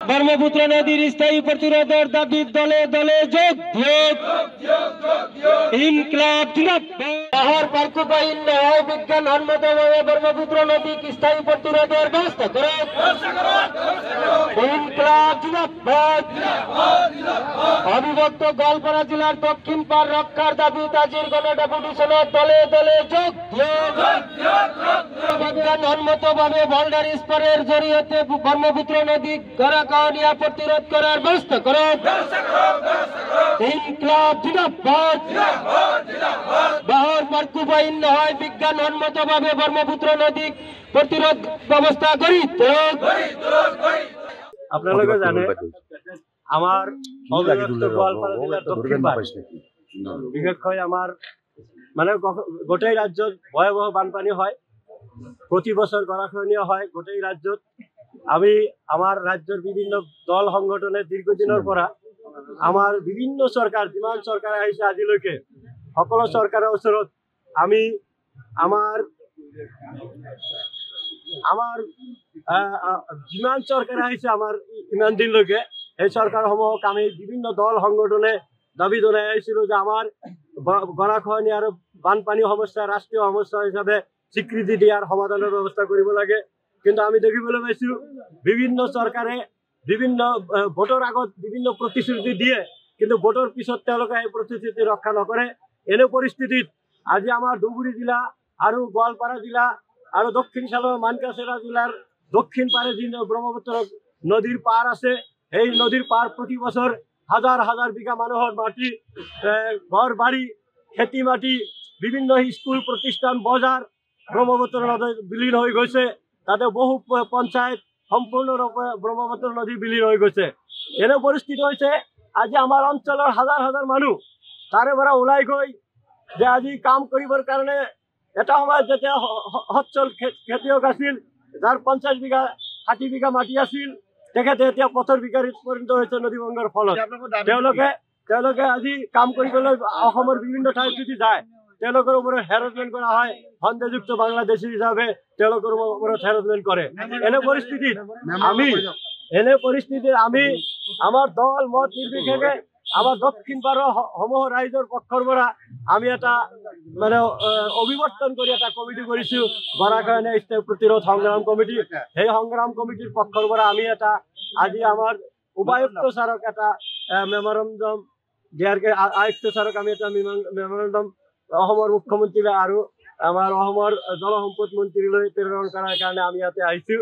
ব্রহ্মপুত্র নদীর স্থায়ী প্রতিরোধের দাবি দলে দলে যোগ ইনকলাব পাহাড় পার্কুপাইন হয় বিজ্ঞানসম্মতভাবে ব্রহ্মপুত্র নদী স্থায়ী প্রতিরোধের ব্যবস্থা করো ইনকলাব জিন্দাবাদ। অবিভক্ত গোয়ালপাড়া জেলার দক্ষিণ পাড় রক্ষার দাবি তাজির গণডেপুটেশনের দলে দলে যোগ বিজ্ঞানসম্মতভাবে বোল্ডার স্পারের জরিয়তে ব্রহ্মপুত্র নদী গড়াকাওয়ানিয়া প্রতিরোধ করার ব্যবস্থা করো ইনকলাব জিন্দাবাদ। পাহাড় পার্কুপাইন হয় বিজ্ঞানসম্মতভাবে ব্রহ্মপুত্র নদী প্রতিরোধ ব্যবস্থা করি আপনারা জানে আমার গোয়ালপাড়া জেলার দক্ষিণ পাড় বিশেষ করে আমার মানে গোটাই রাজ্যত ভয়াবহ বানপানী হয়, প্রতি বছর গড়াখহনীয়া হয় গোটাই রাজ্যত। আমি আমার রাজ্যের বিভিন্ন দল সংগঠনের দীর্ঘদিনের পৰা আমাৰ বিভিন্ন সৰকাৰ যিমান সৰকাৰ আহিছে আজিলৈকে সকলো সৰকাৰেৰ ওচৰত আমি আমার আমার যিমান সরকার আহিছে আমার ইমান দিনলৈকে এই সরকারসমূহক আমি বিভিন্ন দল সংগঠনে দাবি জনাই আহিছিলো যে আমার গড়াখহনীয়া আৰু বানপানী সমস্যা ৰাষ্ট্ৰীয় সমস্যা হিসাবে স্বীকৃতি দিয়াৰ সমাধানেৰ ব্যবস্থা কৰিব লাগে। কিন্তু আমি দেখিবলৈ পাইছো বিভিন্ন সৰকাৰে বিভিন্ন ভোটৰ আগত বিভিন্ন প্ৰতিশ্ৰুতি দিয়ে, কিন্তু ভোটৰ পিছত তেওঁলোকে এই প্ৰতিশ্ৰুতি ৰক্ষা নকৰে। এনে পৰিস্থিতিত আজি আমাৰ ধুবুৰী জিলা আৰু গোৱালপাৰা জিলা আৰু দক্ষিণ চালৰ মানকাছৰা জিলাৰ দক্ষিণ পাৰে যি ব্ৰহ্মপুত্ৰ নদীৰ পাৰ আছে, এই নদীৰ পাৰ প্ৰতি বছৰ হাজাৰ হাজাৰ বিঘা মানুহৰ মাটি, ঘর বাড়ি, খেতি মাটি, বিভিন্ন স্কুল প্রতিষ্ঠান, বজার ব্রহ্মপুত্র নদী বিলীন হয়ে গৈছে। তাতে বহু পঞ্চায়েত সম্পূর্ণরূপে ব্রহ্মপুত্র নদী বিলীন হয়ে গৈছে। এনে পরিস্থিতি হয়েছে আজি আমার অঞ্চলের হাজার হাজার মানুষ তারে পৰা ওলাই গৈ যে আজি কাম কৰিবৰ কাৰণে এটা সময়ত যেতিয়া সচ্ছল খেতিয়ক আছিল, যাৰ 50 বিঘা 60 বিঘা মাটি আছিল, তেখেতে এতিয়া পথৰ ভিকাৰীত পৰিণত হৈছে নদীভঙ্গৰ ফলত। তেওঁলোকে আজি কাম কৰিবলৈ অসমৰ বিভিন্ন ঠাইত যদি যায় তেওঁলোকৰ ওপৰত হেৰাসমেন্ট কৰা হয়, সন্দেহযুক্ত বাংলাদেশী হিচাপে তেওঁলোকৰ ওপৰত হেৰাসমেন্ট কৰে। এনে পৰিস্থিতিত আমি আমাৰ দল মত নিৰ্বিশেষে আমাৰ দক্ষিণ পাড়ৰ সমূহ ৰাইজৰ পক্ষৰ পৰা আমি এটা মানে অভিবৰ্তন কৰে একটা কমিটি কৰেছি, গড়াখহনীয়া স্থায়ী প্ৰতিৰোধ সংগ্ৰাম কমিটি। সেই সংগ্ৰাম কমিটিৰ পক্ষৰ পৰা আমি এটা আজি আমাৰ উপায়ুক্ত স্যাৰক এটা মেমোৰেন্ডাম দিয়াৰকে আয়ুক্ত স্যাৰক আমি এটা মেমোৰেন্ডাম অসমৰ মুখ্যমন্ত্ৰীলৈ আৰু আমাৰ অসমৰ জলসম্পদ মন্ত্ৰীলৈ প্ৰেৰণ কৰাৰ কাৰণে আমি ইয়াতে আহিছো।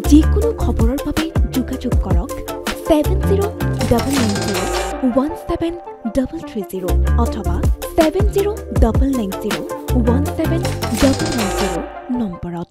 যিকোনো খবৰৰ বাবে যোগাযোগ কৰক 7099017330 অথবা 709990